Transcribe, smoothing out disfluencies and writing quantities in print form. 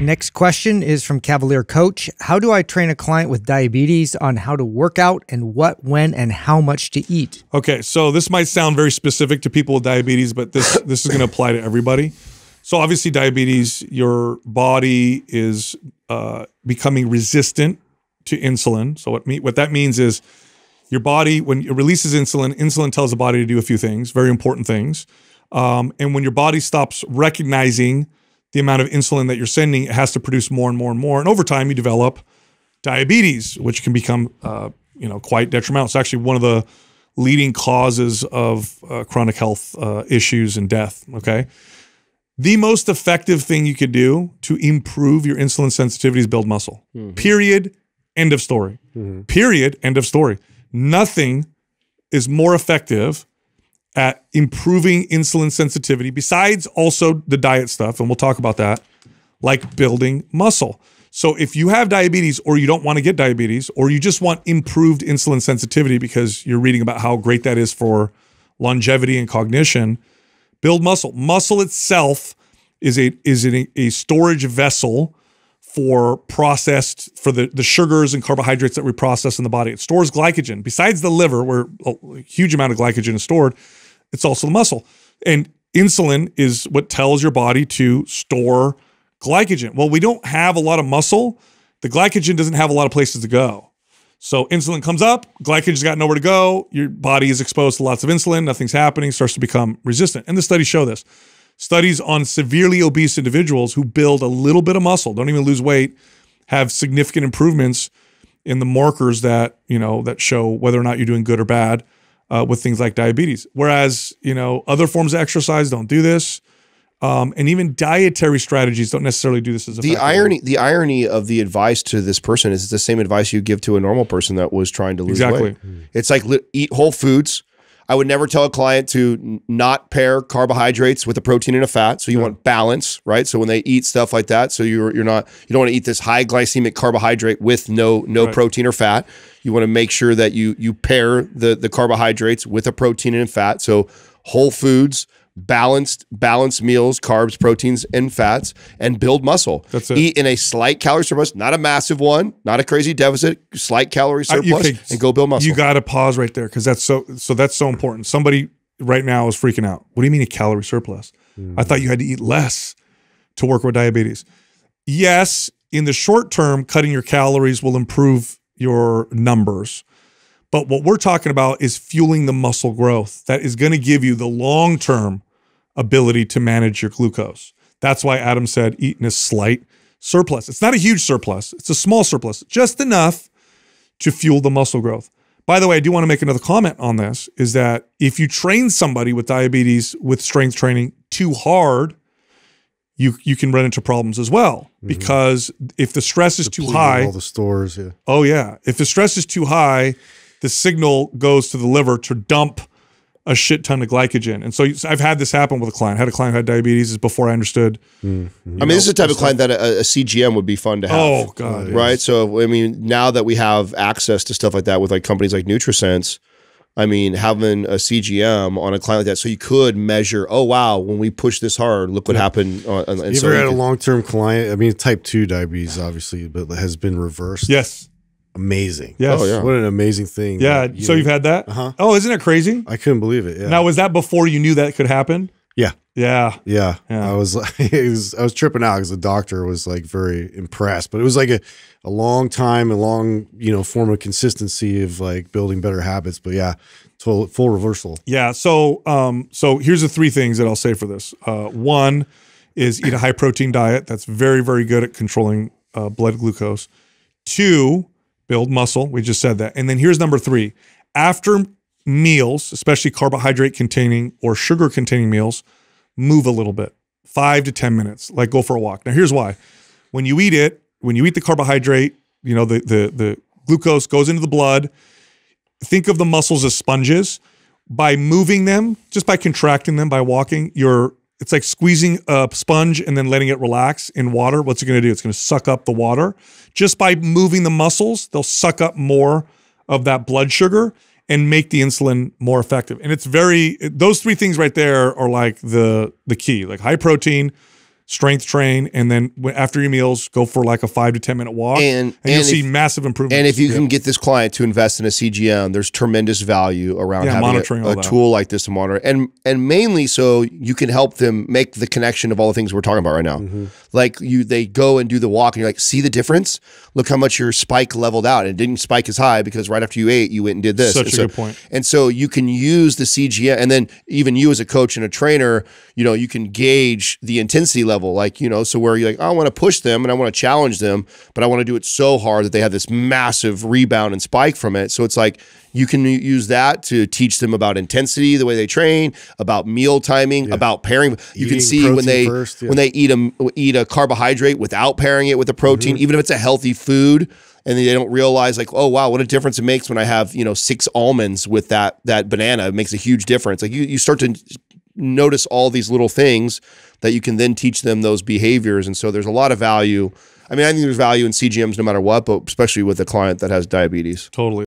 Next question is from Cavalier Coach. How do I train a client with diabetes on how to work out and what, when, and how much to eat? Okay, so this might sound very specific to people with diabetes, but this is going to apply to everybody. So obviously diabetes, your body is becoming resistant to insulin. So what that means is your body, when it releases insulin, insulin tells the body to do a few things, very important things. And when your body stops recognizing the amount of insulin that you're sending, it has to produce more and more and more. And over time, you develop diabetes, which can become quite detrimental. It's actually one of the leading causes of chronic health issues and death, okay? The most effective thing you could do to improve your insulin sensitivity is build muscle. Period. End of story. Period. End of story. Nothing is more effective at improving insulin sensitivity, besides also the diet stuff, and we'll talk about that, like building muscle. So if you have diabetes or you don't want to get diabetes or you just want improved insulin sensitivity because you're reading about how great that is for longevity and cognition, build muscle. Muscle itself is a storage vessel for the sugars and carbohydrates that we process in the body. It stores glycogen. Besides the liver, where a huge amount of glycogen is stored, it's also the muscle. And insulin is what tells your body to store glycogen. Well, we don't have a lot of muscle. The glycogen doesn't have a lot of places to go. So insulin comes up, glycogen's got nowhere to go. Your body is exposed to lots of insulin. Nothing's happening, starts to become resistant. And the studies show this. Studies on severely obese individuals who build a little bit of muscle, don't even lose weight, have significant improvements in the markers that, that show whether or not you're doing good or bad with things like diabetes. Whereas, other forms of exercise don't do this. And even dietary strategies don't necessarily do this as effectively. The irony of the advice to this person is it's the same advice you give to a normal person that was trying to lose weight. It's like eat whole foods. I would never tell a client to not pair carbohydrates with a protein and a fat. So you want balance, right? So when they eat stuff like that, so you don't want to eat this high glycemic carbohydrate with no protein or fat. You want to make sure that you pair the carbohydrates with a protein and fat. So whole foods, balanced meals, carbs, proteins, and fats, and build muscle. That's it. Eat in a slight calorie surplus, not a massive one, not a crazy deficit, slight calorie surplus, and go build muscle. You got to pause right there because that's so important. Somebody right now is freaking out. What do you mean a calorie surplus? I thought you had to eat less to work with diabetes. Yes, in the short term, cutting your calories will improve your numbers. But what we're talking about is fueling the muscle growth that is going to give you the long-term ability to manage your glucose. That's why Adam said eat in a slight surplus. It's not a huge surplus. It's a small surplus, just enough to fuel the muscle growth. By the way, I do want to make another comment on this, is that if you train somebody with diabetes with strength training too hard, you can run into problems as well. Because if the stress is too high, all the stores, oh yeah. If the stress is too high, the signal goes to the liver to dump a shit ton of glycogen. And so I've had this happen with a client. I had a client who had diabetes before I understood. I mean, this is the type of client that a CGM would be fun to have. Oh, God. Right? Yes. So, I mean, now that we have access to stuff like that with like companies like NutriSense, I mean, having a CGM on a client like that, so you could measure, oh, wow, when we push this hard, look what happened. You ever had a long-term client? I mean, type 2 diabetes, obviously, but has been reversed. Yes. Amazing. Yes. Oh, yeah. What an amazing thing. Yeah. So you've had that? Oh, isn't it crazy? I couldn't believe it. Yeah. Now, was that before you knew that could happen? Yeah. Yeah. I was like, I was tripping out because the doctor was like very impressed, but it was like a long time, a long, form of consistency of like building better habits. But yeah, full reversal. Yeah. So, so here's the 3 things that I'll say for this. One is eat a high protein diet. That's very, very good at controlling blood glucose. 2, build muscle. We just said that. And then here's number 3. After meals, especially carbohydrate containing or sugar containing meals, move a little bit, 5 to 10 minutes, like go for a walk. Now here's why. When you eat the carbohydrate, the glucose goes into the blood. Think of the muscles as sponges. By moving them, just by contracting them, by walking, it's like squeezing a sponge and then letting it relax in water. What's it going to do? It's going to suck up the water. Just by moving the muscles, they'll suck up more of that blood sugar and make the insulin more effective. And those 3 things right there are like the key, like high protein, strength train, and then after your meals, go for like a 5 to 10 minute walk, and you'll see massive improvements. And if you can get this client to invest in a CGM, there's tremendous value around having monitoring a tool like this to monitor, and mainly so you can help them make the connection of all the things we're talking about right now. Like they go and do the walk, and you're like, see the difference? Look how much your spike leveled out. And it didn't spike as high because right after you ate, you went and did this. Such a good point. And so you can use the CGM, and then even you as a coach and a trainer, you know, you can gauge the intensity level, like, you know, so where you're like, I want to push them and I want to challenge them, but I want to do it so hard that they have this massive rebound and spike from it. So it's like you can use that to teach them about intensity, the way they train, about meal timing, about pairing. You can see when they eat a carbohydrate without pairing it with a protein, even if it's a healthy food, and they don't realize, like, oh wow, what a difference it makes when I have, you know, 6 almonds with that banana. It makes a huge difference. Like you start to notice all these little things that you can then teach them those behaviors. And so there's a lot of value. I mean, I think there's value in CGMs no matter what, but especially with a client that has diabetes. Totally.